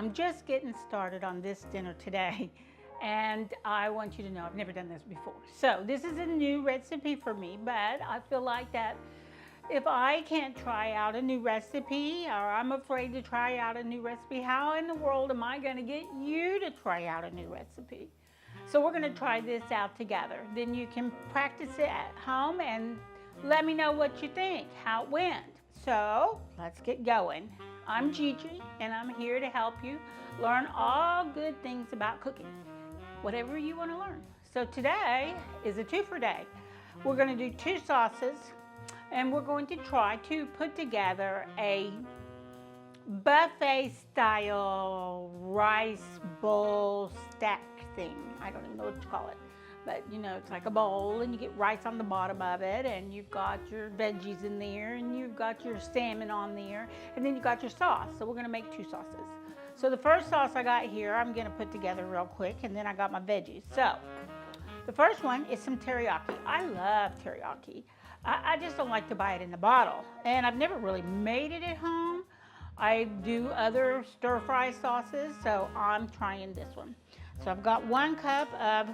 I'm just getting started on this dinner today, and I want you to know I've never done this before. So this is a new recipe for me, but I feel like that if I can't try out a new recipe, or I'm afraid to try out a new recipe, how in the world am I going to get you to try out a new recipe? So we're going to try this out together. Then you can practice it at home and let me know what you think, how it went. So let's get going. I'm Gigi, and I'm here to help you learn all good things about cooking, whatever you want to learn. So today is a two for day. We're going to do two sauces, and we're going to try to put together a buffet style rice bowl stack thing. I don't even know what to call it, but you know, it's like a bowl and you get rice on the bottom of it, and you've got your veggies in there, and you've got your salmon on there, and then you got your sauce. So we're gonna make two sauces. So the first sauce I got here, I'm gonna put together real quick, and then I got my veggies. So the first one is some teriyaki. I love teriyaki. I just don't like to buy it in the bottle, and I've never really made it at home. I do other stir fry sauces, so I'm trying this one. So I've got 1 cup of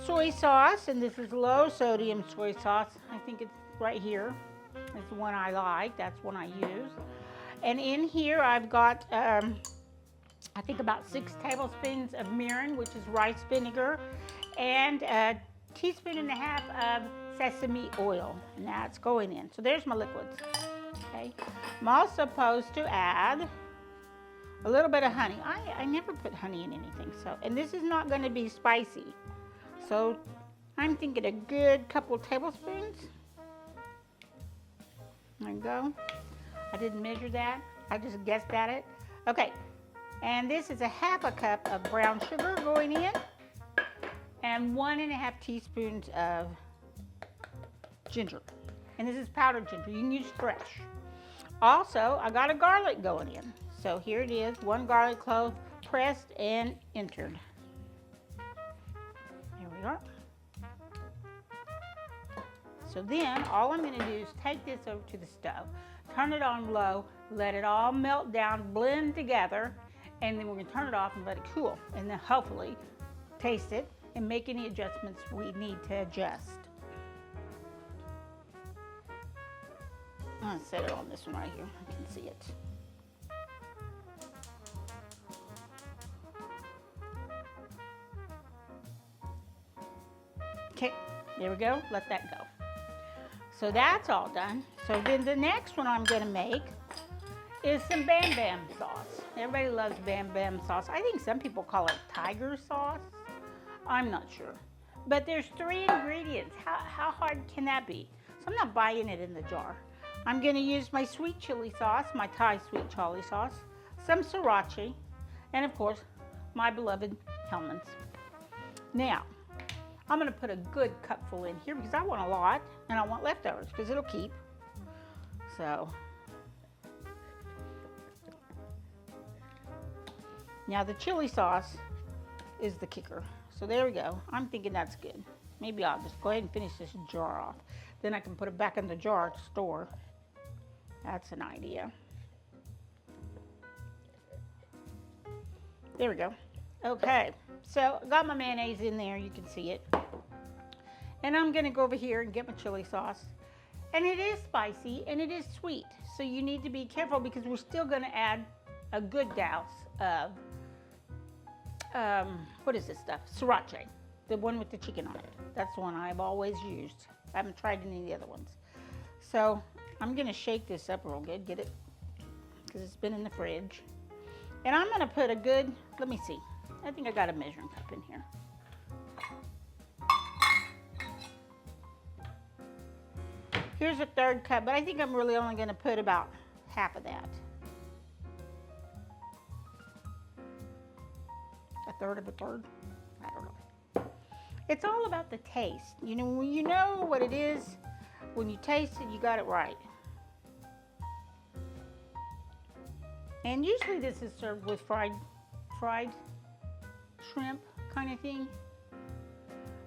soy sauce, and this is low sodium soy sauce. I think it's right here. It's the one I like. That's one I use. And in here I've got, I think about 6 tablespoons of mirin, which is rice vinegar, and a teaspoon and a half of sesame oil, and that's going in. So there's my liquids. Okay. I'm also supposed to add a little bit of honey. I never put honey in anything, so, and this is not going to be spicy. So I'm thinking a good couple tablespoons. There you go. I didn't measure that. I just guessed at it. Okay. And this is a half a cup of brown sugar going in, and 1.5 teaspoons of ginger. And this is powdered ginger. You can use fresh. Also, I got a garlic going in. So here it is, 1 garlic clove pressed and entered. There we are. So then all I'm going to do is take this over to the stove, turn it on low, let it all melt down, blend together, and then we're going to turn it off and let it cool. And then hopefully taste it and make any adjustments we need to adjust. I'm going to set it on this one right here. I can see it. Okay, there we go. Let that go. So that's all done. So then the next one I'm going to make is some BamBam sauce. Everybody loves BamBam sauce. I think some people call it tiger sauce. I'm not sure. But there's 3 ingredients. How hard can that be? So I'm not buying it in the jar. I'm going to use my sweet chili sauce, my Thai sweet chili sauce, some sriracha, and of course, my beloved Hellmann's. Now, I'm going to put a good cupful in here because I want a lot, and I want leftovers because it'll keep. So, now the chili sauce is the kicker. So there we go. I'm thinking that's good. Maybe I'll just go ahead and finish this jar off. Then I can put it back in the jar to store. That's an idea. There we go. Okay, so I got my mayonnaise in there. You can see it. And I'm going to go over here and get my chili sauce. And it is spicy and it is sweet. So you need to be careful because we're still going to add a good douse of, what is this stuff? Sriracha, the one with the chicken on it. That's the one I've always used. I haven't tried any of the other ones. So I'm going to shake this up real good, get it, because it's been in the fridge. And I'm going to put a good, let me see, I think I got a measuring cup in here. Here's a 1/3 cup, but I think I'm really only going to put about half of that. 1/3 of a third, I don't know. It's all about the taste. You know, when you know what it is, when you taste it, you got it right. And usually this is served with fried shrimp kind of thing.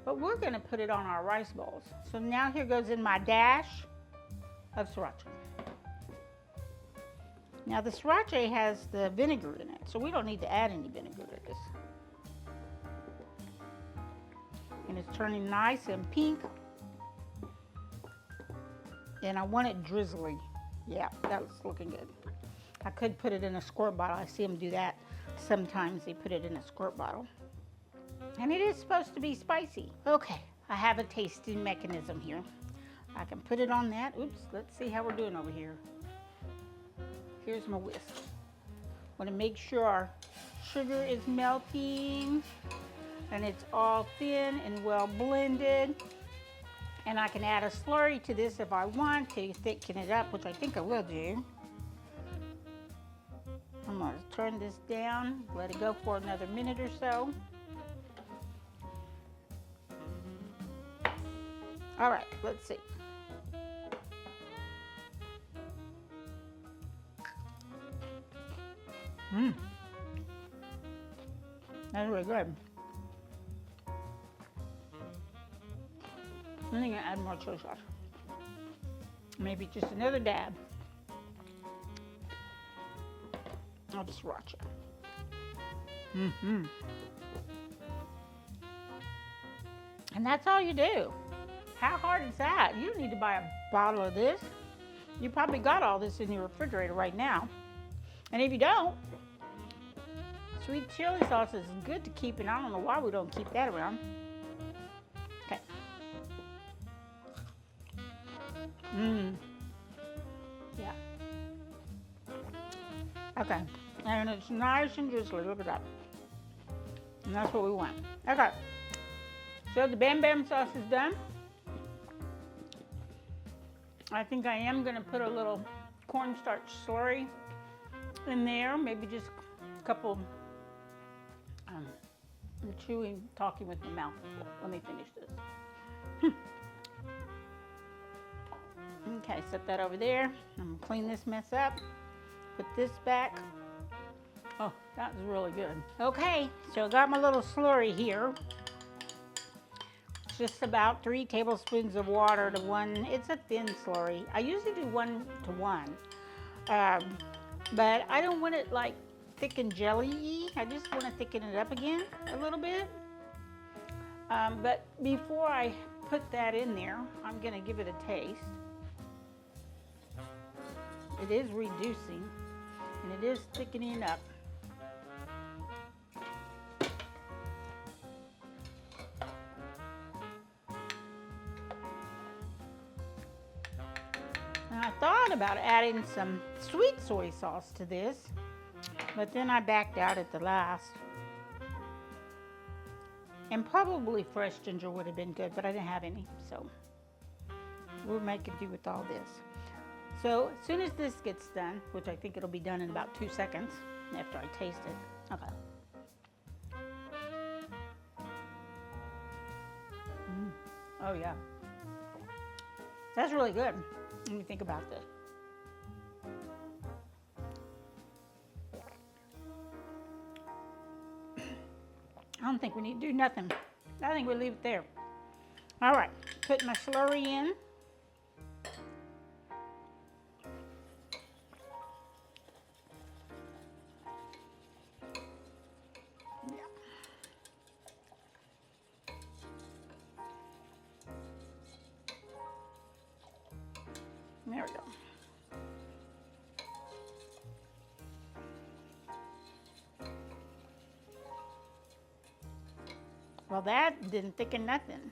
But we're going to put it on our rice bowls. So now here goes in my dash of sriracha. Now the sriracha has the vinegar in it, so we don't need to add any vinegar to this. And it's turning nice and pink. And I want it drizzly. Yeah, that's looking good. I could put it in a squirt bottle. I see them do that. Sometimes they put it in a squirt bottle. And it is supposed to be spicy. Okay, I have a tasting mechanism here. I can put it on that. Oops, let's see how we're doing over here. Here's my whisk. Want to make sure our sugar is melting and it's all thin and well blended. And I can add a slurry to this if I want to thicken it up, which I think I will do. I'm going to turn this down, let it go for another minute or so. All right, let's see. That's really good. I think I add more soy sauce. Maybe just another dab of sriracha. And that's all you do. How hard is that? You don't need to buy a bottle of this. You probably got all this in your refrigerator right now. And if you don't, sweet chili sauce is good to keep, and I don't know why we don't keep that around. Okay. Yeah. Okay. And it's nice and drizzly. Look at that. And that's what we want. Okay. So the BamBam sauce is done. I think I am going to put a little cornstarch slurry in there. Maybe just a couple. I'm chewing, talking with my mouth. Let me finish this. Okay, set that over there. I'm going to clean this mess up. Put this back. Oh, that was really good. Okay, so I got my little slurry here. It's just about 3 tablespoons of water to 1. It's a thin slurry. I usually do 1 to 1. But I don't want it like thick and jelly-y. I just want to thicken it up again a little bit. But before I put that in there, I'm going to give it a taste. It is reducing, and it is thickening up. And I thought about adding some sweet soy sauce to this, but then I backed out at the last. And probably fresh ginger would have been good, but I didn't have any, so we're making do with all this. So as soon as this gets done, which I think it'll be done in about 2 seconds after I taste it. Okay. Oh yeah. That's really good. Let me think about this. I don't think we need to do nothing. I think we leave it there. All right, put my slurry in. There we go. Well, that didn't thicken nothing.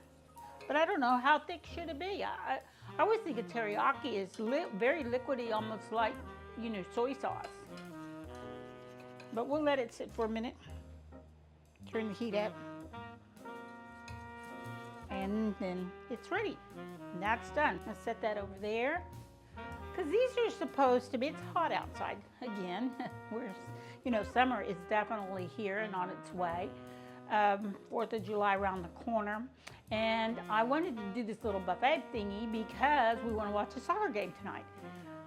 But I don't know, how thick should it be? I always think of teriyaki is very liquidy, almost like, you know, soy sauce. But we'll let it sit for a minute. Turn the heat up. And then it's ready. And that's done. Let's set that over there. Because these are supposed to be, it's hot outside again. You know, summer is definitely here and on its way. 4th of July around the corner. And I wanted to do this little buffet thingy because we want to watch a soccer game tonight.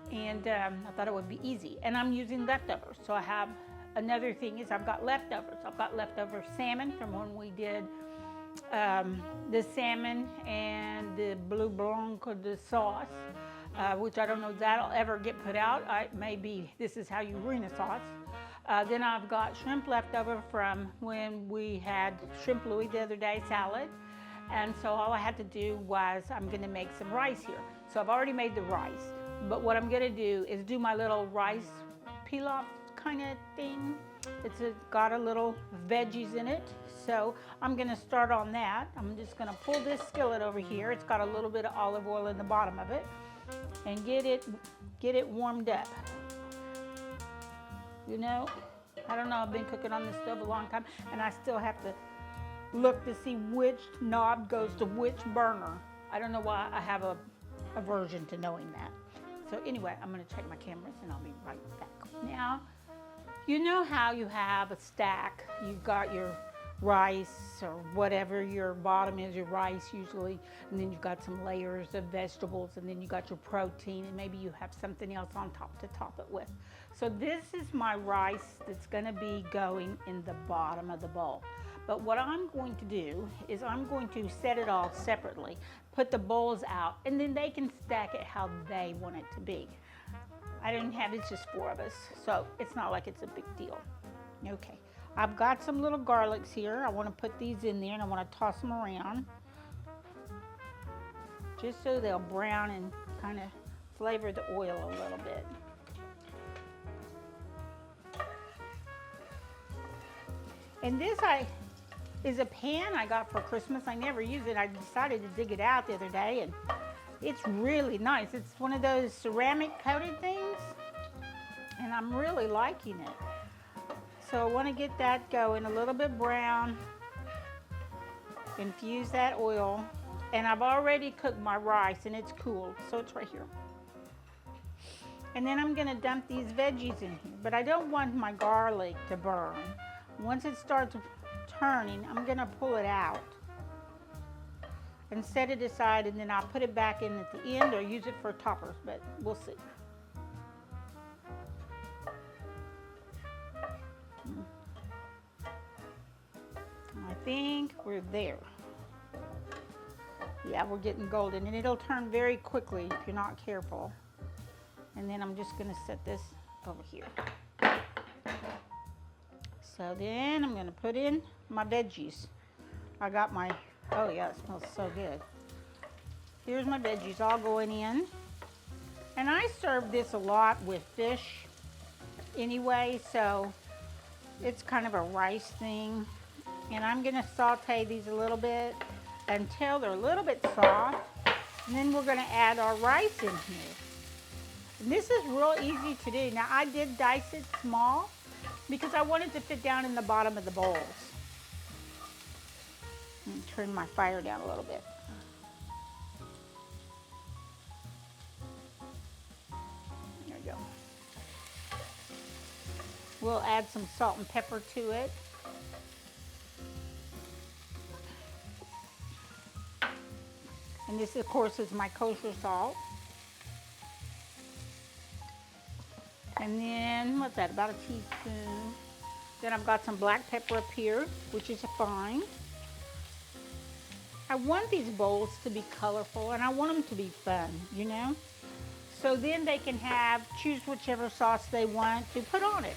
And I thought it would be easy. And I'm using leftovers. So I have another thing is I've got leftovers. I've got leftover salmon from when we did the salmon and the bleu blanc, the sauce. which I don't know if that'll ever get put out. Maybe this is how you ruin a sauce. Then I've got shrimp left over from when we had shrimp Louis the other day, salad. And so all I had to do was, I'm gonna make some rice here. So I've already made the rice, but what I'm gonna do is do my little rice pilaf kind of thing. Got a little veggies in it. So I'm gonna start on that. I'm just gonna pull this skillet over here. It's got a little bit of olive oil in the bottom of it, and get it warmed up. You know, I don't know, I've been cooking on this stove a long time, and I still have to look to see which knob goes to which burner. I don't know why I have a aversion to knowing that. So anyway, I'm gonna check my cameras and I'll be right back. Now, you know how you have a stack, you've got your rice or whatever your bottom is, your rice usually, and then you've got some layers of vegetables, and then you got your protein, and maybe you have something else on top to top it with. So this is my rice that's gonna be going in the bottom of the bowl. But what I'm going to do is I'm going to set it all separately, put the bowls out, and then they can stack it how they want it to be. I didn't have, it's just 4 of us, so it's not like it's a big deal. Okay, I've got some little garlics here. I want to put these in there and I want to toss them around, just so they'll brown and kind of flavor the oil a little bit. And this is a pan I got for Christmas. I never use it. I decided to dig it out the other day, and it's really nice. It's one of those ceramic coated things, and I'm really liking it. So I want to get that going a little bit brown, infuse that oil, and I've already cooked my rice and it's cooled, so it's right here. And then I'm going to dump these veggies in here, but I don't want my garlic to burn. Once it starts turning, I'm gonna pull it out and set it aside, and then I'll put it back in at the end or use it for toppers, but we'll see. I think we're there. Yeah, we're getting golden, and it'll turn very quickly if you're not careful. And then I'm just gonna set this over here. So then I'm gonna put in my veggies. I got my, oh yeah, it smells so good. Here's my veggies all going in. And I serve this a lot with fish anyway, so it's kind of a rice thing. And I'm gonna saute these a little bit until they're a little bit soft. And then we're gonna add our rice in here. And this is real easy to do. Now I did dice it small because I wanted to fit down in the bottom of the bowls. And turn my fire down a little bit. There we go. We'll add some salt and pepper to it. And this, of course, is my kosher salt. And then, what's that, about a teaspoon. Then I've got some black pepper up here, which is fine. I want these bowls to be colorful, and I want them to be fun, you know? So then they can choose whichever sauce they want to put on it.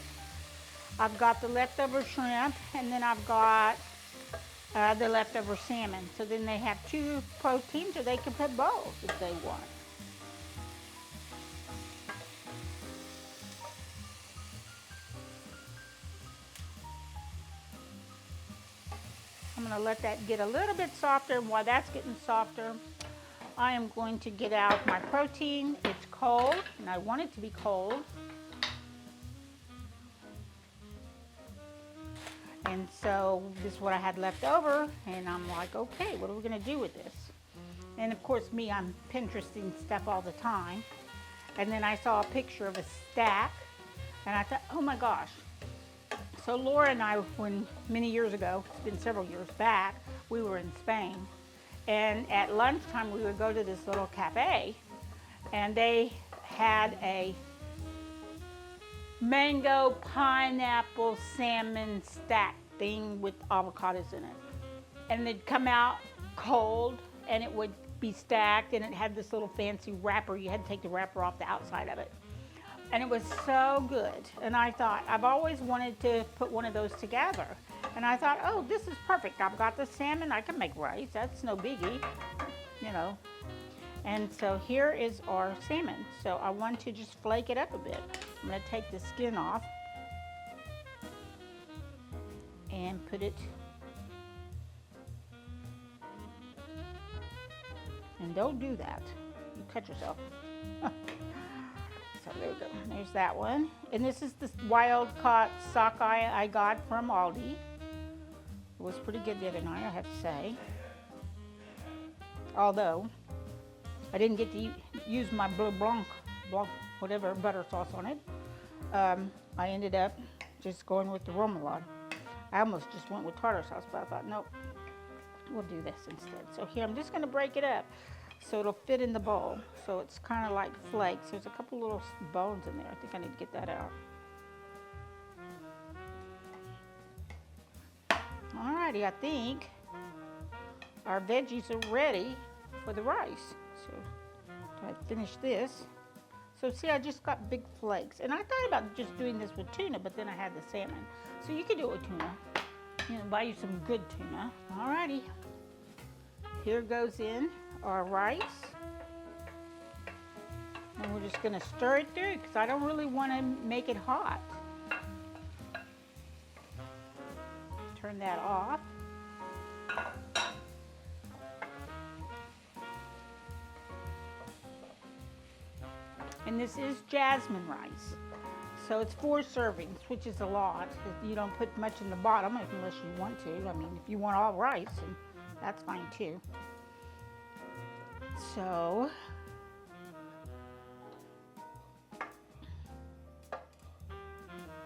I've got the leftover shrimp, and then I've got the leftover salmon. So then they have 2 proteins, or they can put both if they want. I'm going to let that get a little bit softer. And while that's getting softer, I am going to get out my protein. It's cold, and I want it to be cold. And so this is what I had left over, and I'm like, okay, what are we going to do with this? And of course, me, I'm Pinteresting stuff all the time. And then I saw a picture of a stack, and I thought, oh my gosh. So Laura and I, when many years ago, it's been several years back, we were in Spain. And at lunchtime, we would go to this little cafe, and they had a mango, pineapple, salmon stack thing with avocados in it. And they'd come out cold, and it would be stacked, and it had this little fancy wrapper. You had to take the wrapper off the outside of it. And it was so good. And I thought, I've always wanted to put one of those together. And I thought, oh, this is perfect. I've got the salmon, I can make rice. That's no biggie, you know. And so here is our salmon. So I want to just flake it up a bit. I'm gonna take the skin off and put it, and don't do that, you cut yourself. So there we go, there's that one. And this is the wild caught sockeye I got from Aldi. It was pretty good the other night, I have to say. Although, I didn't get to use my blanc, whatever, butter sauce on it. I ended up just going with the remoulade. I almost just went with tartar sauce, but I thought, nope, we'll do this instead. So here, I'm just gonna break it up so it'll fit in the bowl. So it's kind of like flakes. There's a couple little bones in there. I think I need to get that out. Alrighty, I think our veggies are ready for the rice. So I finish this. So see, I just got big flakes. And I thought about just doing this with tuna, but then I had the salmon. So you can do it with tuna. You know, buy you some good tuna. Alrighty. Here goes in our rice. And we're just gonna stir it through because I don't really want to make it hot. Turn that off. And this is jasmine rice. So it's 4 servings, which is a lot. You don't put much in the bottom unless you want to. I mean, if you want all rice, and that's fine too. So,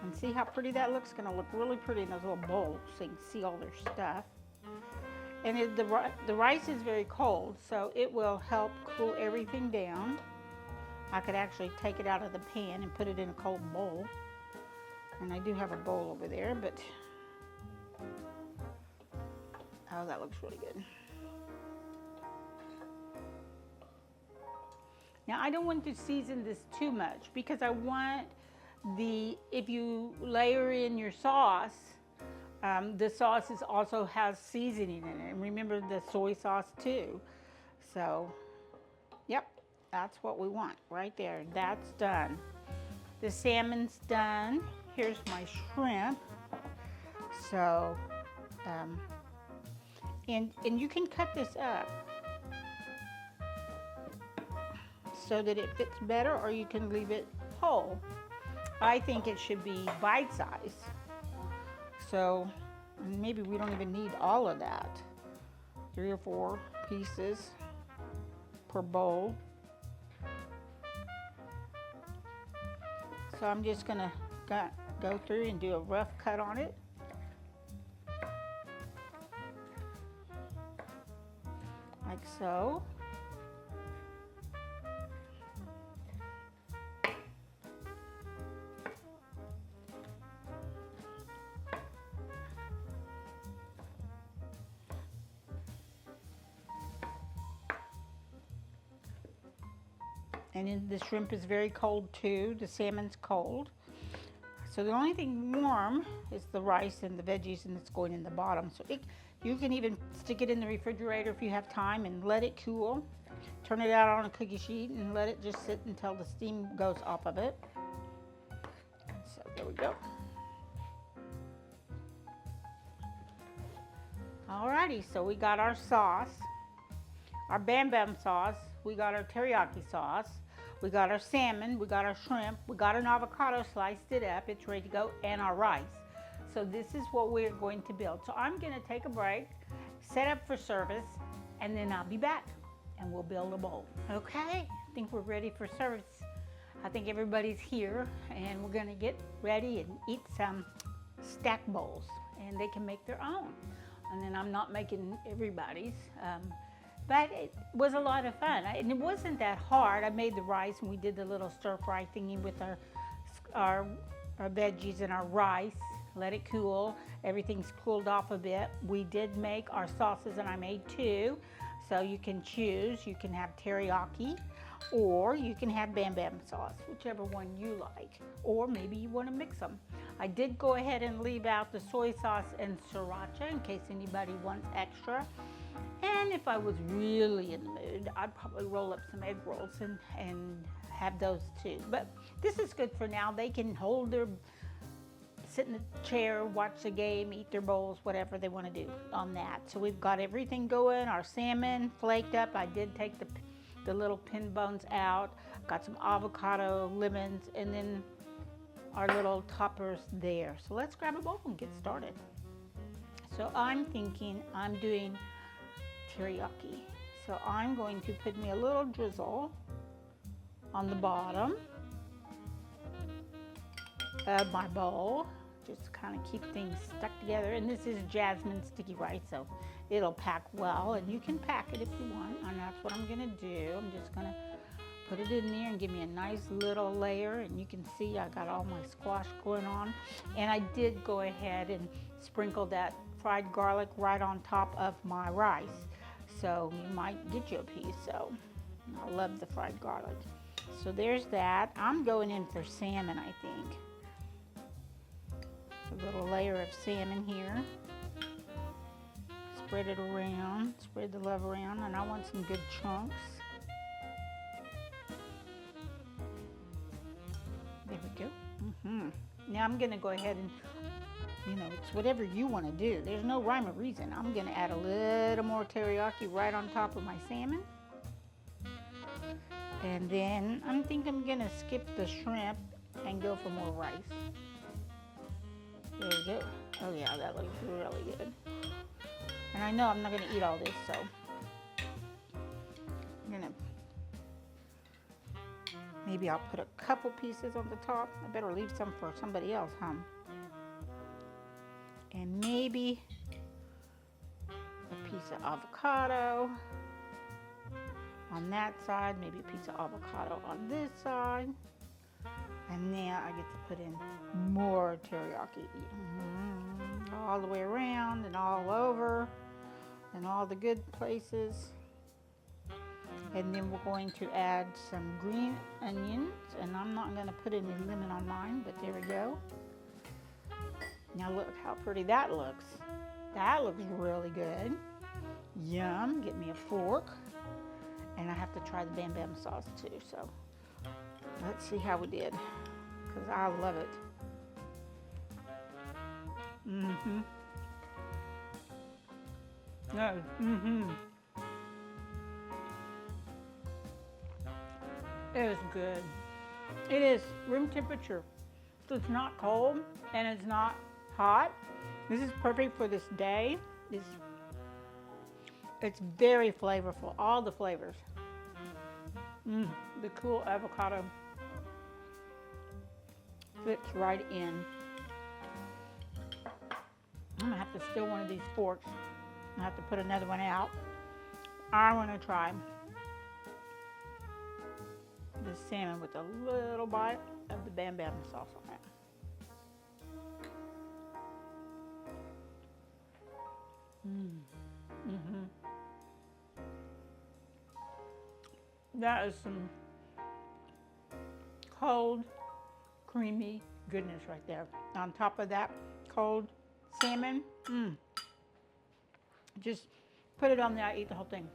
and see how pretty that looks? It's gonna look really pretty in those little bowls so you can see all their stuff. And the rice is very cold, so it will help cool everything down. I could actually take it out of the pan and put it in a cold bowl. And I do have a bowl over there, but oh, that looks really good. Now I don't want to season this too much because I want if you layer in your sauce, the sauce also has seasoning in it. And remember the soy sauce too. So, yep. That's what we want right there. That's done. The salmon's done. Here's my shrimp. So, and you can cut this up so that it fits better, or you can leave it whole. I think it should be bite size. So maybe we don't even need all of that. 3 or 4 pieces per bowl. So I'm just gonna go through and do a rough cut on it. Like so. And then the shrimp is very cold too. The salmon's cold. So the only thing warm is the rice and the veggies, and it's going in the bottom. So you can even stick it in the refrigerator if you have time and let it cool. Turn it out on a cookie sheet and let it just sit until the steam goes off of it. So there we go. Alrighty, so we got our sauce, our BamBam sauce, we got our teriyaki sauce, we got our salmon, we got our shrimp, we got an avocado, sliced it up, it's ready to go, and our rice. So this is what we're going to build. So I'm gonna take a break, set up for service, and then I'll be back and we'll build a bowl. Okay, I think we're ready for service. I think everybody's here and we're gonna get ready and eat some stack bowls, and they can make their own. And then I'm not making everybody's, but it was a lot of fun. And it wasn't that hard. I made the rice and we did the little stir fry thingy with our veggies and our rice. Let it cool. Everything's cooled off a bit. We did make our sauces, and I made 2. So you can choose, you can have teriyaki or you can have BamBam sauce, whichever one you like, or maybe you want to mix them. I did go ahead and leave out the soy sauce and sriracha in case anybody wants extra. And if I was really in the mood, I'd probably roll up some egg rolls and have those too. But this is good for now. They can sit in the chair, watch the game, eat their bowls, whatever they want to do on that. So we've got everything going. Our salmon flaked up. I did take the little pin bones out. Got some avocado, lemons, and then our little toppers there. So let's grab a bowl and get started. So I'm thinking I'm doing teriyaki. So I'm going to put me a little drizzle on the bottom of my bowl. Just kind of keep things stuck together. And this is jasmine sticky rice, so it'll pack well. And you can pack it if you want, and that's what I'm gonna do. I'm just gonna put it in there and give me a nice little layer. And you can see I got all my squash going on. And I did go ahead and sprinkle that fried garlic right on top of my rice. So you might get you a piece. So I love the fried garlic. So there's that. I'm going in for salmon, I think. A little layer of salmon here. Spread it around, spread the love around, and I want some good chunks. There we go. Now I'm gonna go ahead and, it's whatever you want to do. There's no rhyme or reason. I'm gonna add a little more teriyaki right on top of my salmon. And then I think I'm gonna skip the shrimp and go for more rice. There we go. Oh yeah, that looks really good. And I know I'm not gonna eat all this, so maybe I'll put a couple pieces on the top. I better leave some for somebody else, huh? And maybe a piece of avocado on that side, maybe a piece of avocado on this side. And now I get to put in more teriyaki. All the way around and all over and all the good places. And then we're going to add some green onions. And I'm not going to put any lemon on mine, but there we go. Now look how pretty that looks. That looks really good. Yum. Get me a fork. And I have to try the BamBam sauce too. So let's see how we did, because I love it. It is good. It is room temperature. So it's not cold and it's not hot. This is perfect for this day. It's very flavorful, all the flavors. The cool avocado fits right in. I'm gonna have to steal one of these forks. I have to put another one out. I want to try the salmon with a little bite of the BamBam sauce on it. That is some cold, creamy goodness right there. On top of that cold salmon, just put it on there, I eat the whole thing.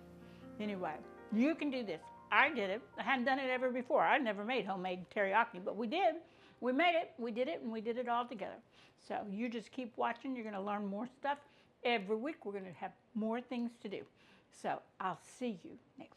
Anyway, you can do this. I did it. I hadn't done it ever before. I never made homemade teriyaki, but we did. We made it, we did it, and we did it all together. So you just keep watching. You're gonna learn more stuff. Every week we're gonna have more things to do. So I'll see you next week.